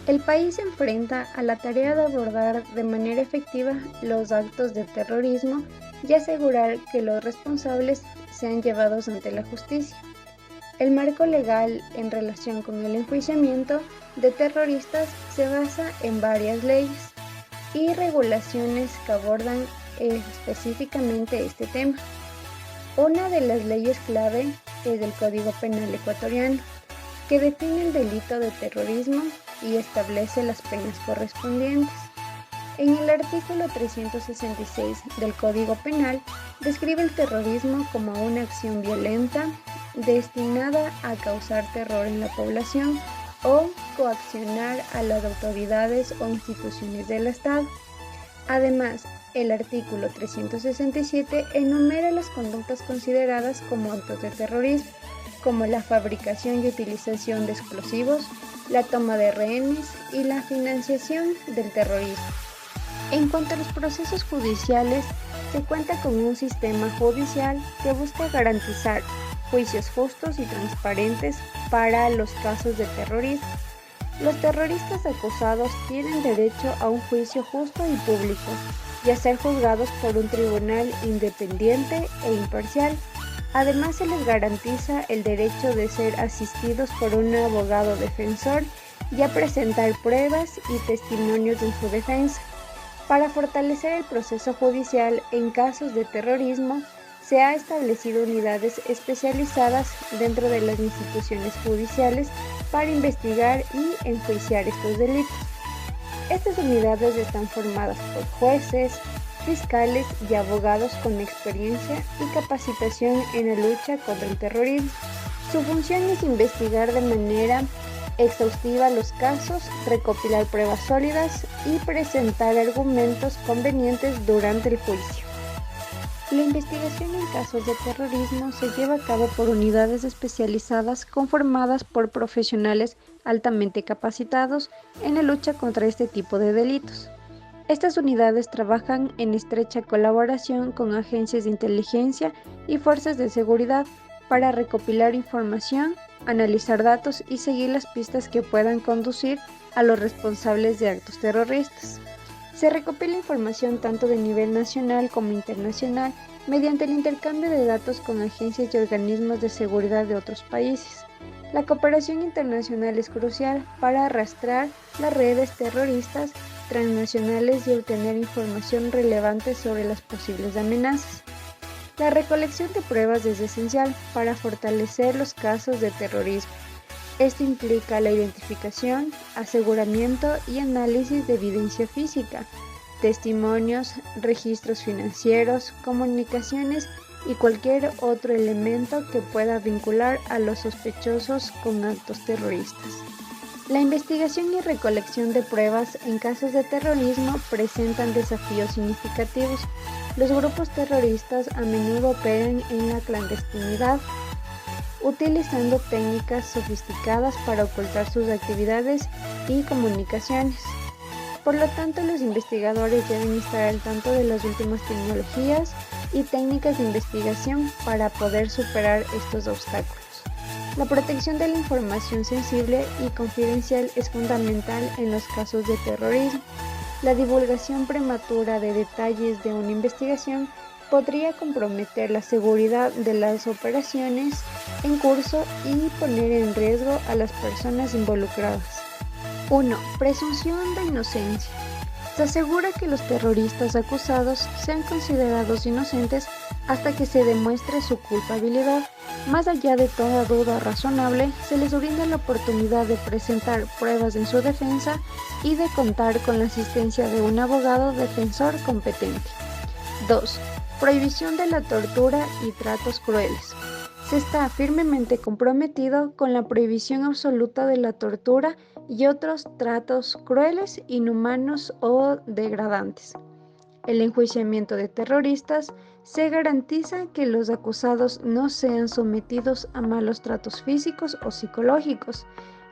El país se enfrenta a la tarea de abordar de manera efectiva los actos de terrorismo y asegurar que los responsables sean llevados ante la justicia. El marco legal en relación con el enjuiciamiento de terroristas se basa en varias leyes y regulaciones que abordan específicamente este tema. Una de las leyes clave es el Código Penal ecuatoriano, que define el delito de terrorismo y establece las penas correspondientes. En el artículo 366 del Código Penal describe el terrorismo como una acción violenta destinada a causar terror en la población o coaccionar a las autoridades o instituciones del Estado. Además, el artículo 367 enumera las conductas consideradas como actos de terrorismo, como la fabricación y utilización de explosivos, la toma de rehenes y la financiación del terrorismo. En cuanto a los procesos judiciales, se cuenta con un sistema judicial que busca garantizar juicios justos y transparentes para los casos de terrorismo. Los terroristas acusados tienen derecho a un juicio justo y público y a ser juzgados por un tribunal independiente e imparcial. Además, se les garantiza el derecho de ser asistidos por un abogado defensor y a presentar pruebas y testimonios en su defensa. Para fortalecer el proceso judicial en casos de terrorismo, se ha establecido unidades especializadas dentro de las instituciones judiciales para investigar y enjuiciar estos delitos. Estas unidades están formadas por jueces, fiscales y abogados con experiencia y capacitación en la lucha contra el terrorismo. Su función es investigar de manera exhaustiva los casos, recopilar pruebas sólidas y presentar argumentos convenientes durante el juicio. La investigación en casos de terrorismo se lleva a cabo por unidades especializadas conformadas por profesionales altamente capacitados en la lucha contra este tipo de delitos. Estas unidades trabajan en estrecha colaboración con agencias de inteligencia y fuerzas de seguridad para recopilar información, analizar datos y seguir las pistas que puedan conducir a los responsables de actos terroristas. Se recopila información tanto de nivel nacional como internacional mediante el intercambio de datos con agencias y organismos de seguridad de otros países. La cooperación internacional es crucial para arrastrar las redes terroristas transnacionales y obtener información relevante sobre las posibles amenazas. La recolección de pruebas es esencial para fortalecer los casos de terrorismo. Esto implica la identificación, aseguramiento y análisis de evidencia física, testimonios, registros financieros, comunicaciones y cualquier otro elemento que pueda vincular a los sospechosos con actos terroristas. La investigación y recolección de pruebas en casos de terrorismo presentan desafíos significativos. Los grupos terroristas a menudo operan en la clandestinidad, utilizando técnicas sofisticadas para ocultar sus actividades y comunicaciones. Por lo tanto, los investigadores deben estar al tanto de las últimas tecnologías y técnicas de investigación para poder superar estos obstáculos. La protección de la información sensible y confidencial es fundamental en los casos de terrorismo. La divulgación prematura de detalles de una investigación podría comprometer la seguridad de las operaciones en curso y poner en riesgo a las personas involucradas. 1. Presunción de inocencia. Se asegura que los terroristas acusados sean considerados inocentes hasta que se demuestre su culpabilidad. Más allá de toda duda razonable, se les brinda la oportunidad de presentar pruebas en su defensa y de contar con la asistencia de un abogado defensor competente. 2. Prohibición de la tortura y tratos crueles. Se está firmemente comprometido con la prohibición absoluta de la tortura y otros tratos crueles, inhumanos o degradantes. El enjuiciamiento de terroristas se garantiza que los acusados no sean sometidos a malos tratos físicos o psicológicos.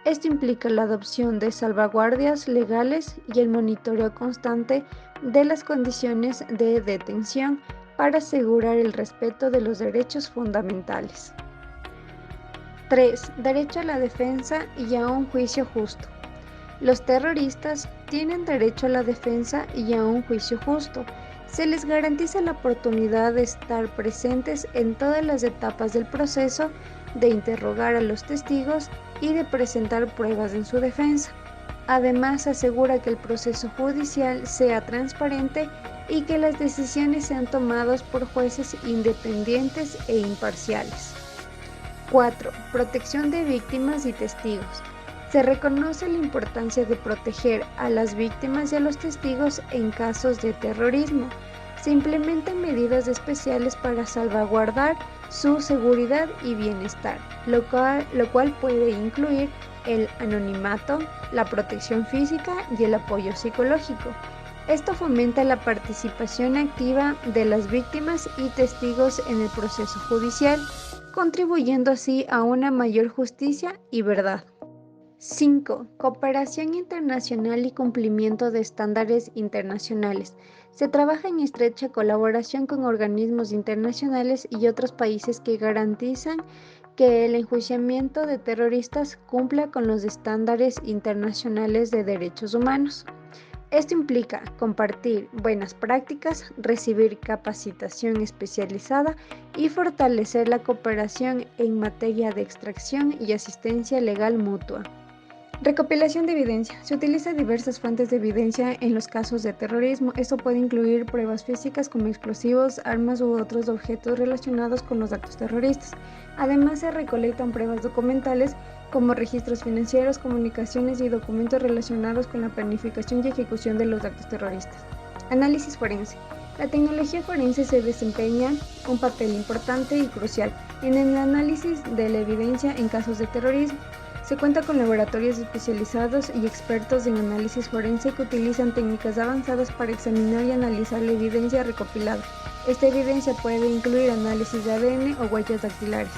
Esto implica la adopción de salvaguardias legales y el monitoreo constante de las condiciones de detención para asegurar el respeto de los derechos fundamentales. 3. Derecho a la defensa y a un juicio justo. Los terroristas tienen derecho a la defensa y a un juicio justo. Se les garantiza la oportunidad de estar presentes en todas las etapas del proceso, de interrogar a los testigos y de presentar pruebas en su defensa. Además, asegura que el proceso judicial sea transparente y que las decisiones sean tomadas por jueces independientes e imparciales. 4. Protección de víctimas y testigos. Se reconoce la importancia de proteger a las víctimas y a los testigos en casos de terrorismo. Se implementan medidas especiales para salvaguardar su seguridad y bienestar, lo cual puede incluir el anonimato, la protección física y el apoyo psicológico. Esto fomenta la participación activa de las víctimas y testigos en el proceso judicial, contribuyendo así a una mayor justicia y verdad. 5. Cooperación internacional y cumplimiento de estándares internacionales. Se trabaja en estrecha colaboración con organismos internacionales y otros países que garantizan que el enjuiciamiento de terroristas cumpla con los estándares internacionales de derechos humanos. Esto implica compartir buenas prácticas, recibir capacitación especializada y fortalecer la cooperación en materia de extracción y asistencia legal mutua. Recopilación de evidencia. Se utiliza diversas fuentes de evidencia en los casos de terrorismo. Esto puede incluir pruebas físicas como explosivos, armas u otros objetos relacionados con los actos terroristas. Además, se recolectan pruebas documentales como registros financieros, comunicaciones y documentos relacionados con la planificación y ejecución de los actos terroristas. Análisis forense. La tecnología forense se desempeña un papel importante y crucial en el análisis de la evidencia en casos de terrorismo. Se cuenta con laboratorios especializados y expertos en análisis forense que utilizan técnicas avanzadas para examinar y analizar la evidencia recopilada. Esta evidencia puede incluir análisis de ADN o huellas dactilares.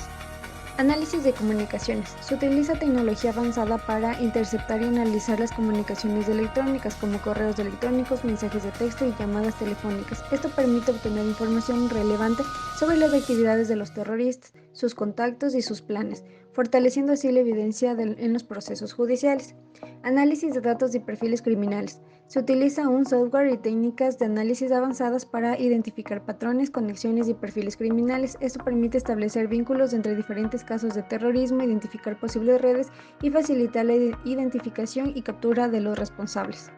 Análisis de comunicaciones. Se utiliza tecnología avanzada para interceptar y analizar las comunicaciones electrónicas como correos electrónicos, mensajes de texto y llamadas telefónicas. Esto permite obtener información relevante sobre las actividades de los terroristas, sus contactos y sus planes, fortaleciendo así la evidencia en los procesos judiciales. Análisis de datos y perfiles criminales. Se utiliza un software y técnicas de análisis avanzadas para identificar patrones, conexiones y perfiles criminales. Esto permite establecer vínculos entre diferentes casos de terrorismo, identificar posibles redes y facilitar la identificación y captura de los responsables.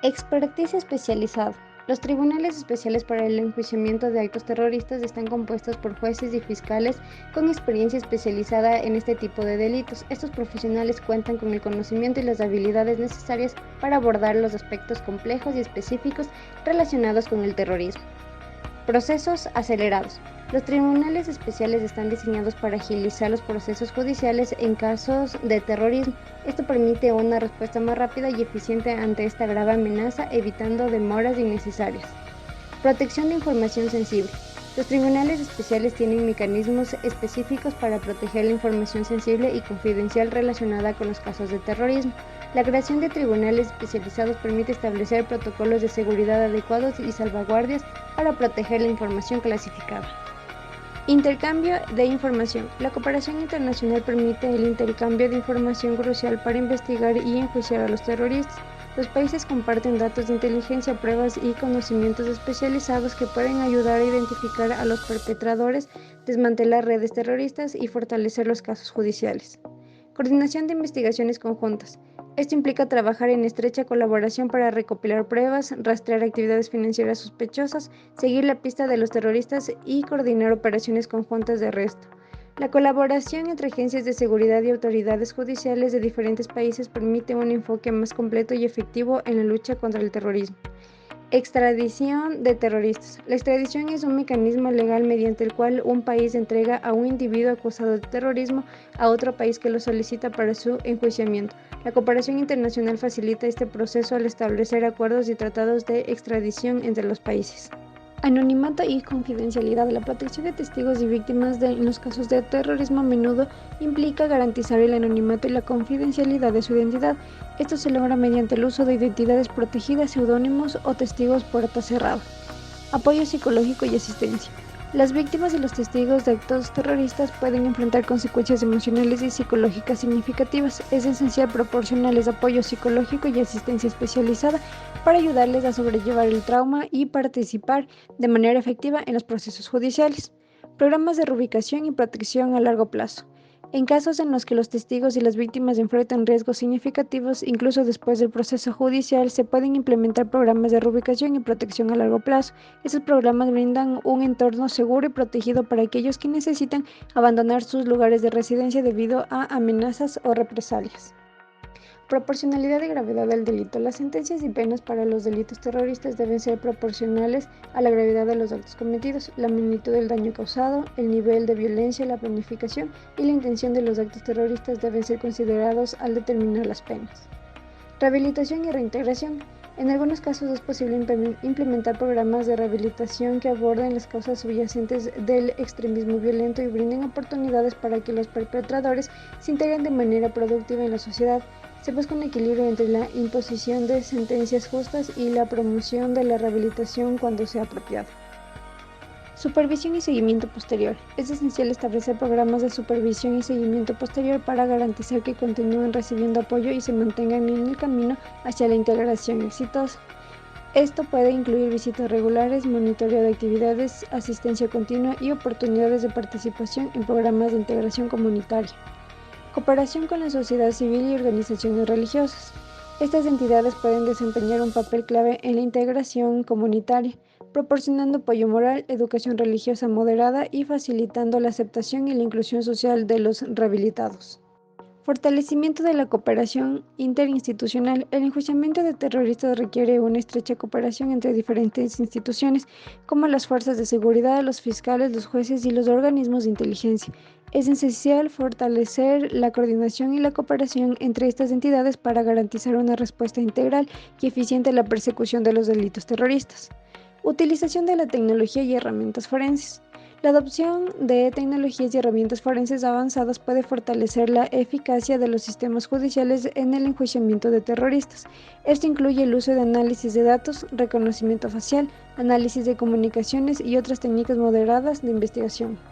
Experticia especializada. Los tribunales especiales para el enjuiciamiento de actos terroristas están compuestos por jueces y fiscales con experiencia especializada en este tipo de delitos. Estos profesionales cuentan con el conocimiento y las habilidades necesarias para abordar los aspectos complejos y específicos relacionados con el terrorismo. Procesos acelerados. Los tribunales especiales están diseñados para agilizar los procesos judiciales en casos de terrorismo. Esto permite una respuesta más rápida y eficiente ante esta grave amenaza, evitando demoras innecesarias. Protección de información sensible. Los tribunales especiales tienen mecanismos específicos para proteger la información sensible y confidencial relacionada con los casos de terrorismo. La creación de tribunales especializados permite establecer protocolos de seguridad adecuados y salvaguardias para proteger la información clasificada. Intercambio de información. La cooperación internacional permite el intercambio de información crucial para investigar y enjuiciar a los terroristas. Los países comparten datos de inteligencia, pruebas y conocimientos especializados que pueden ayudar a identificar a los perpetradores, desmantelar redes terroristas y fortalecer los casos judiciales. Coordinación de investigaciones conjuntas. Esto implica trabajar en estrecha colaboración para recopilar pruebas, rastrear actividades financieras sospechosas, seguir la pista de los terroristas y coordinar operaciones conjuntas de arresto. La colaboración entre agencias de seguridad y autoridades judiciales de diferentes países permite un enfoque más completo y efectivo en la lucha contra el terrorismo. Extradición de terroristas. La extradición es un mecanismo legal mediante el cual un país entrega a un individuo acusado de terrorismo a otro país que lo solicita para su enjuiciamiento. La cooperación internacional facilita este proceso al establecer acuerdos y tratados de extradición entre los países. Anonimato y confidencialidad. La protección de testigos y víctimas en los casos de terrorismo a menudo implica garantizar el anonimato y la confidencialidad de su identidad. Esto se logra mediante el uso de identidades protegidas, seudónimos o testigos puerta cerrada. Apoyo psicológico y asistencia. Las víctimas y los testigos de actos terroristas pueden enfrentar consecuencias emocionales y psicológicas significativas. Es esencial proporcionarles apoyo psicológico y asistencia especializada para ayudarles a sobrellevar el trauma y participar de manera efectiva en los procesos judiciales. Programas de reubicación y protección a largo plazo. En casos en los que los testigos y las víctimas enfrentan riesgos significativos, incluso después del proceso judicial, se pueden implementar programas de reubicación y protección a largo plazo. Estos programas brindan un entorno seguro y protegido para aquellos que necesitan abandonar sus lugares de residencia debido a amenazas o represalias. Proporcionalidad y gravedad del delito. Las sentencias y penas para los delitos terroristas deben ser proporcionales a la gravedad de los actos cometidos, la magnitud del daño causado, el nivel de violencia, la planificación y la intención de los actos terroristas deben ser considerados al determinar las penas. Rehabilitación y reintegración. En algunos casos es posible implementar programas de rehabilitación que aborden las causas subyacentes del extremismo violento y brinden oportunidades para que los perpetradores se integren de manera productiva en la sociedad. Se busca un equilibrio entre la imposición de sentencias justas y la promoción de la rehabilitación cuando sea apropiado. Supervisión y seguimiento posterior. Es esencial establecer programas de supervisión y seguimiento posterior para garantizar que continúen recibiendo apoyo y se mantengan en el camino hacia la integración exitosa. Esto puede incluir visitas regulares, monitoreo de actividades, asistencia continua y oportunidades de participación en programas de integración comunitaria. Cooperación con la sociedad civil y organizaciones religiosas. Estas entidades pueden desempeñar un papel clave en la integración comunitaria, proporcionando apoyo moral, educación religiosa moderada y facilitando la aceptación y la inclusión social de los rehabilitados. Fortalecimiento de la cooperación interinstitucional. El enjuiciamiento de terroristas requiere una estrecha cooperación entre diferentes instituciones, como las fuerzas de seguridad, los fiscales, los jueces y los organismos de inteligencia. Es esencial fortalecer la coordinación y la cooperación entre estas entidades para garantizar una respuesta integral y eficiente a la persecución de los delitos terroristas. Utilización de la tecnología y herramientas forenses. La adopción de tecnologías y herramientas forenses avanzadas puede fortalecer la eficacia de los sistemas judiciales en el enjuiciamiento de terroristas. Esto incluye el uso de análisis de datos, reconocimiento facial, análisis de comunicaciones y otras técnicas moderadas de investigación.